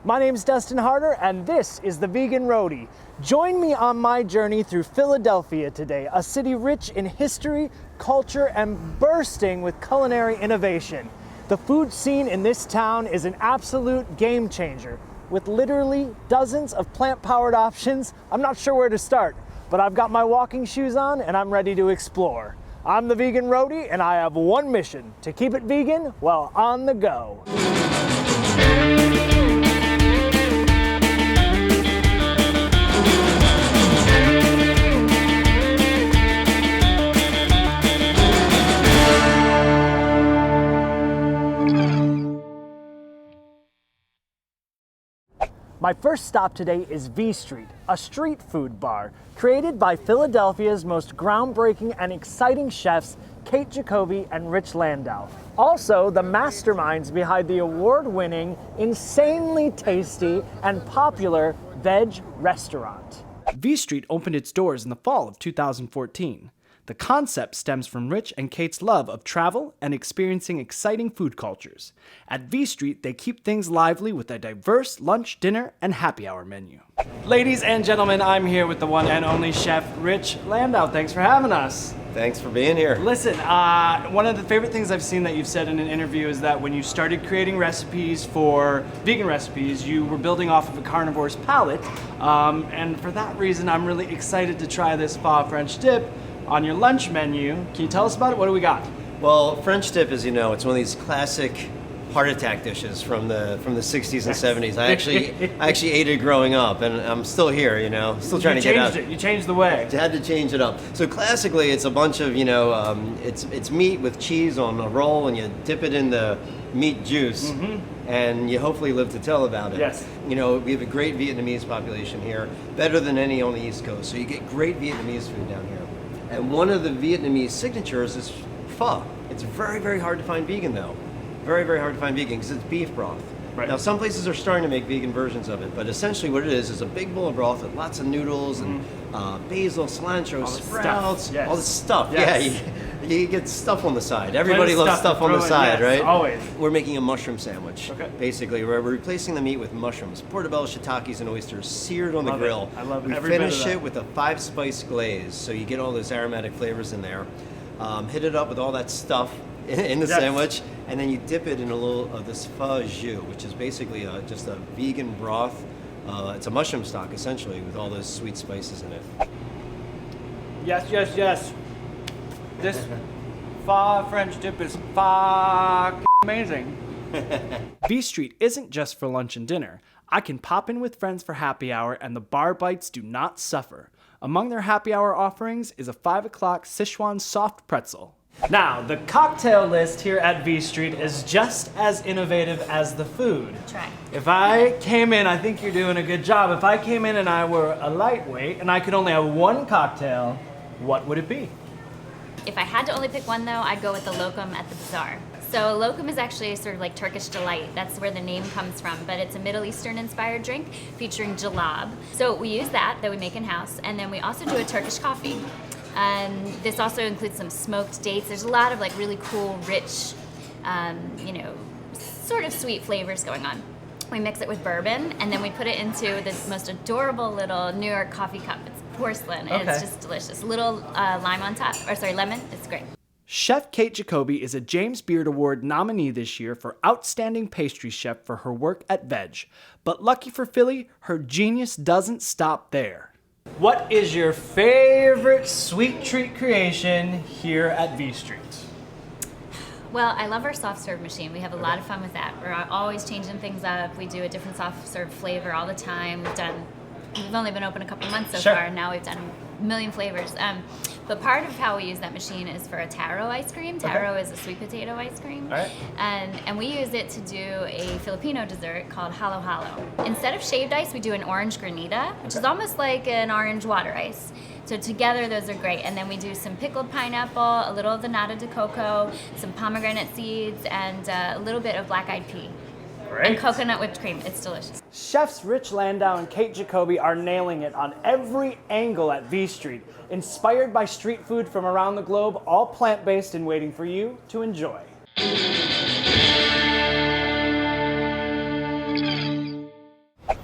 My name's Dustin Harder, and this is the Vegan Roadie. Join me on my journey through Philadelphia today, a city rich in history, culture, and bursting with culinary innovation. The food scene in this town is an absolute game changer. With literally dozens of plant-powered options, I'm not sure where to start, but I've got my walking shoes on and I'm ready to explore. I'm the Vegan Roadie, and I have one mission: to keep it vegan while on the go. My first stop today is V Street, a street food bar created by Philadelphia's most groundbreaking and exciting chefs, Kate Jacoby and Rich Landau. Also, the masterminds behind the award-winning, insanely tasty, and popular veg restaurant. V Street opened its doors in the fall of 2014. The concept stems from Rich and Kate's love of travel and experiencing exciting food cultures. At V Street, they keep things lively with a diverse lunch, dinner, and happy hour menu. Ladies and gentlemen, I'm here with the one and only chef, Rich Landau. Thanks for having us. Thanks for being here. Listen, one of the favorite things I've seen that you've said in an interview is that when you started creating recipes for vegan recipes, you were building off of a carnivore's palate. And for that reason, I'm really excited to try this pho French dip on your lunch menu. Can you tell us about it? What do we got? Well, French dip, as you know, it's one of these classic heart attack dishes from the 60s and 70s. I actually ate it growing up, and I'm still here, you know, still trying to get out. You changed the way. I had to change it up. So classically, it's a bunch of, it's meat with cheese on a roll, and you dip it in the meat juice, and you hopefully live to tell about it. Yes. You know, we have a great Vietnamese population here, better than any on the East Coast. So you get great Vietnamese food down here. And one of the Vietnamese signatures is pho. It's very, very hard to find vegan though. Very, very hard to find vegan because it's beef broth. Right. Now some places are starting to make vegan versions of it, but essentially what it is a big bowl of broth with lots of noodles and basil, cilantro, sprouts, all this stuff. Yes. Yeah, you get stuff on the side. Everybody loves stuff on the side, right? Always. We're making a mushroom sandwich. Okay. Basically, we're replacing the meat with mushrooms, portobello, shiitakes, and oysters seared on the grill. I love We every bit of finish that. it with a 5-spice glaze, so you get all those aromatic flavors in there. Hit it up with all that stuff in the sandwich, and then you dip it in a little of this pho jus, which is basically just a vegan broth. It's a mushroom stock, essentially, with all those sweet spices in it. Yes, yes, yes. This pho French dip is amazing. V Street isn't just for lunch and dinner. I can pop in with friends for happy hour, and the bar bites do not suffer. Among their happy hour offerings is a 5 o'clock Sichuan soft pretzel. Now, the cocktail list here at V Street is just as innovative as the food. Try. If I came in, I think you're doing a good job. If I came in and I were a lightweight and I could only have one cocktail, what would it be? If I had to only pick one though, I'd go with the lokum at the bazaar. So lokum is actually sort of like Turkish delight. That's where the name comes from, but it's a Middle Eastern inspired drink featuring jalab. So we use that we make in-house, and then we also do a Turkish coffee. This also includes some smoked dates. There's a lot of like really cool, rich, sort of sweet flavors going on. We mix it with bourbon, and then we put it into this most adorable little New York coffee cup. It's porcelain, and it's just delicious. Little lemon. It's great. Chef Kate Jacoby is a James Beard Award nominee this year for Outstanding Pastry Chef for her work at Veg. But lucky for Philly, her genius doesn't stop there. What is your favorite sweet treat creation here at V Street? Well, I love our soft serve machine. We have a lot of fun with that. We're always changing things up. We do a different soft serve flavor all the time. We've only been open a couple months so far, and now we've done a million flavors. But part of how we use that machine is for a taro ice cream. Taro is a sweet potato ice cream. All right. And we use it to do a Filipino dessert called halo halo. Instead of shaved ice, we do an orange granita, which is almost like an orange water ice. So together, those are great. And then we do some pickled pineapple, a little of the nata de coco, some pomegranate seeds, and a little bit of black-eyed pea. Great. And coconut whipped cream. It's delicious. Chefs Rich Landau and Kate Jacoby are nailing it on every angle at V Street. Inspired by street food from around the globe, all plant-based and waiting for you to enjoy.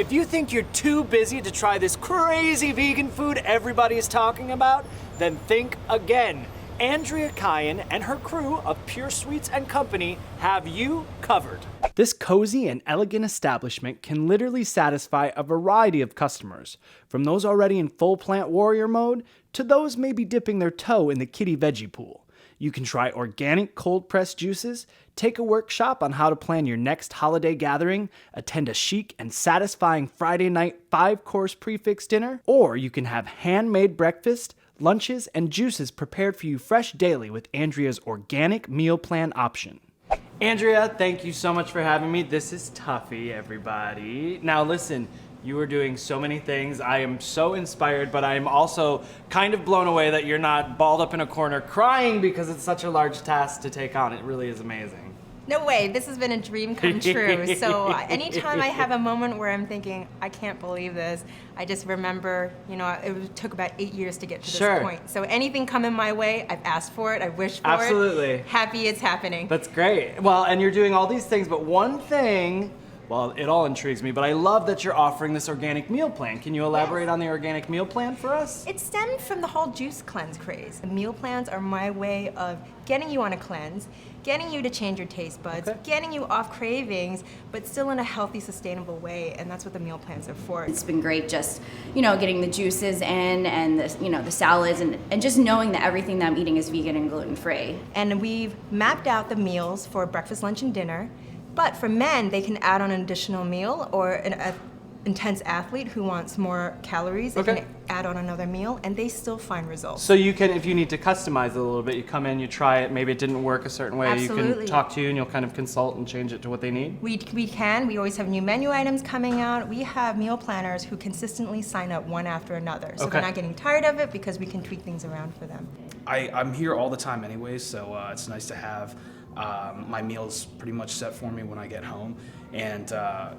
If you think you're too busy to try this crazy vegan food everybody is talking about, then think again. Andrea Cafe and her crew of Pure Sweets and Company have you covered. This cozy and elegant establishment can literally satisfy a variety of customers, from those already in full plant warrior mode to those maybe dipping their toe in the kitty veggie pool. You can try organic cold-pressed juices, take a workshop on how to plan your next holiday gathering, attend a chic and satisfying Friday night 5-course prefix dinner, or you can have handmade breakfast, lunches, and juices prepared for you fresh daily with Andrea's organic meal plan option. Andrea, thank you so much for having me. This is Tuffy, everybody. Now listen, you are doing so many things. I am so inspired, but I am also kind of blown away that you're not balled up in a corner crying because it's such a large task to take on. It really is amazing. No way, this has been a dream come true. So anytime I have a moment where I'm thinking, I can't believe this, I just remember, you know, it took about 8 years to get to this point. So anything coming my way, I've asked for it, I wish for it. Absolutely. Happy it's happening. That's great. Well, and you're doing all these things, but one thing, well, it all intrigues me, but I love that you're offering this organic meal plan. Can you elaborate on the organic meal plan for us? It stemmed from the whole juice cleanse craze. The meal plans are my way of getting you on a cleanse, getting you to change your taste buds, getting you off cravings, but still in a healthy, sustainable way, and that's what the meal plans are for. It's been great just, you know, getting the juices in and the, you know, the salads and just knowing that everything that I'm eating is vegan and gluten-free. And we've mapped out the meals for breakfast, lunch, and dinner, but for men, they can add on an additional meal, or an intense athlete who wants more calories, they can add on another meal, and they still find results. So you can, if you need to customize it a little bit, you come in, you try it, maybe it didn't work a certain way, Absolutely. You can talk to you and you'll kind of consult and change it to what they need? We can. We always have new menu items coming out. We have meal planners who consistently sign up one after another. So they're not getting tired of it because we can tweak things around for them. I'm here all the time anyways, so it's nice to have my meals pretty much set for me when I get home. And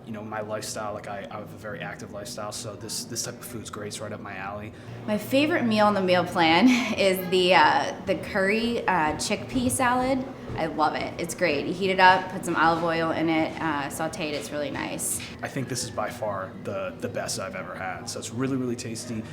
you know, my lifestyle, like I have a very active lifestyle, so this type of food's great. It's right up my alley. My favorite meal on the meal plan is the curry chickpea salad. I love it. It's great. You heat it up, put some olive oil in it, saute it. It's really nice. I think this is by far the best I've ever had. So it's really, really tasty,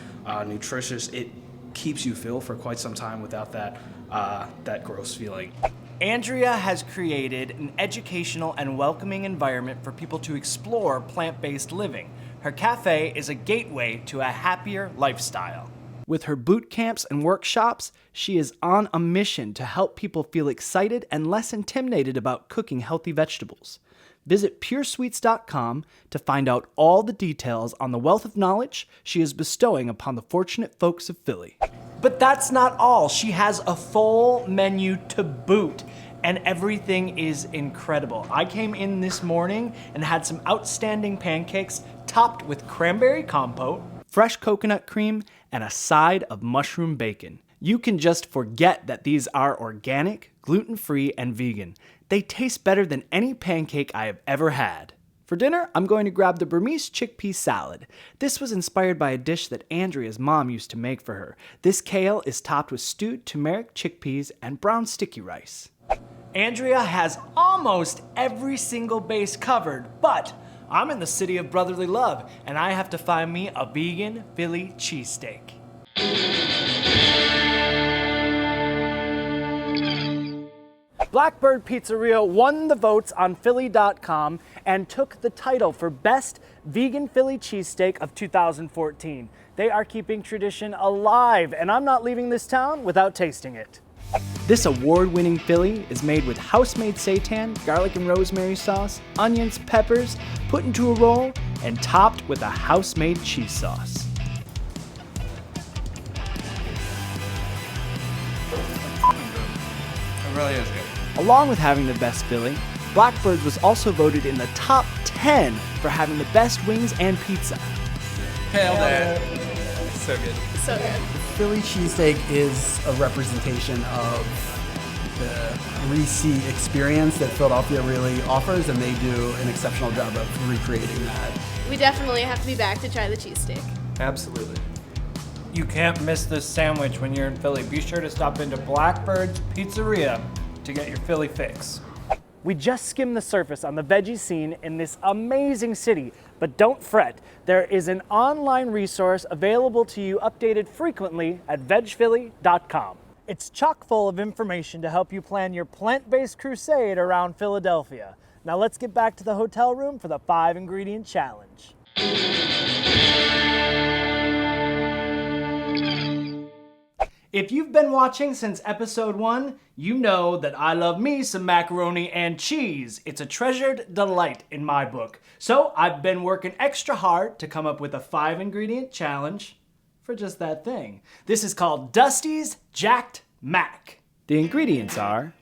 nutritious. It keeps you filled for quite some time without that gross feeling. Andrea has created an educational and welcoming environment for people to explore plant-based living. Her cafe is a gateway to a happier lifestyle. With her boot camps and workshops, she is on a mission to help people feel excited and less intimidated about cooking healthy vegetables. Visit puresweets.com to find out all the details on the wealth of knowledge she is bestowing upon the fortunate folks of Philly. But that's not all. She has a full menu to boot, and everything is incredible. I came in this morning and had some outstanding pancakes topped with cranberry compote, fresh coconut cream, and a side of mushroom bacon. You can just forget that these are organic, gluten-free, and vegan. They taste better than any pancake I have ever had. For dinner, I'm going to grab the Burmese chickpea salad. This was inspired by a dish that Andrea's mom used to make for her. This kale is topped with stewed turmeric chickpeas and brown sticky rice. Andrea has almost every single base covered, but I'm in the city of brotherly love, and I have to find me a vegan Philly cheesesteak. Blackbird Pizzeria won the votes on Philly.com and took the title for Best Vegan Philly Cheesesteak of 2014. They are keeping tradition alive, and I'm not leaving this town without tasting it. This award-winning Philly is made with house-made seitan, garlic and rosemary sauce, onions, peppers, put into a roll, and topped with a house-made cheese sauce. It really is good. Along with having the best Philly, Blackbird was also voted in the top 10 for having the best wings and pizza. Hail that. So good. So good. Philly cheesesteak is a representation of the greasy experience that Philadelphia really offers, and they do an exceptional job of recreating that. We definitely have to be back to try the cheesesteak. Absolutely. You can't miss this sandwich when you're in Philly. Be sure to stop into Blackbird's Pizzeria to get your Philly fix. We just skimmed the surface on the veggie scene in this amazing city, but don't fret. There is an online resource available to you updated frequently at vegphilly.com. It's chock full of information to help you plan your plant-based crusade around Philadelphia. Now let's get back to the hotel room for the 5-ingredient challenge. If you've been watching since episode 1, you know that I love me some macaroni and cheese. It's a treasured delight in my book. So I've been working extra hard to come up with a 5-ingredient challenge for just that thing. This is called Dusty's Jacked Mac. The ingredients are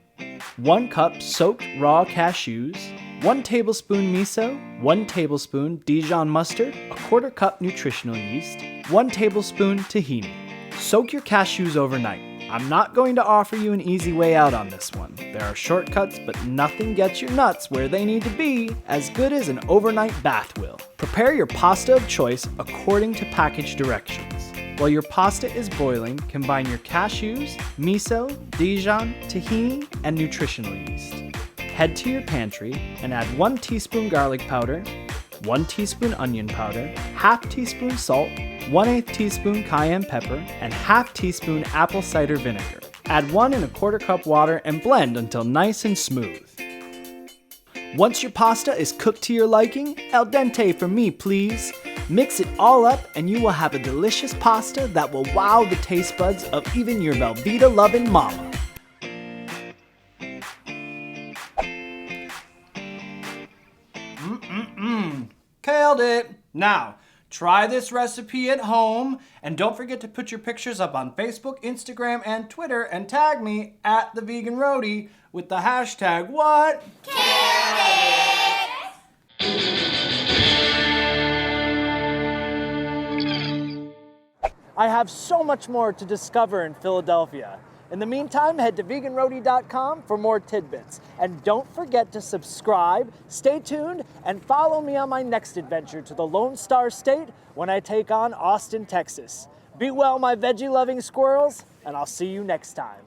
1 cup soaked raw cashews, 1 tablespoon miso, 1 tablespoon Dijon mustard, 1/4 cup nutritional yeast, 1 tablespoon tahini. Soak your cashews overnight. I'm not going to offer you an easy way out on this one. There are shortcuts, but nothing gets your nuts where they need to be as good as an overnight bath will. Prepare your pasta of choice according to package directions. While your pasta is boiling, combine your cashews, miso, Dijon, tahini, and nutritional yeast. Head to your pantry and add 1 teaspoon garlic powder, 1 teaspoon onion powder, 1/2 teaspoon salt, 1/8 teaspoon cayenne pepper, and 1/2 teaspoon apple cider vinegar. Add 1 1/4 cup water and blend until nice and smooth. Once your pasta is cooked to your liking, al dente for me please, mix it all up and you will have a delicious pasta that will wow the taste buds of even your Velveeta-loving mama. Killed it! Now, try this recipe at home, and don't forget to put your pictures up on Facebook, Instagram, and Twitter, and tag me at the Vegan Roadie with the hashtag what? I have so much more to discover in Philadelphia. In the meantime, head to veganroadie.com for more tidbits. And don't forget to subscribe, stay tuned, and follow me on my next adventure to the Lone Star State when I take on Austin, Texas. Be well, my veggie-loving squirrels, and I'll see you next time.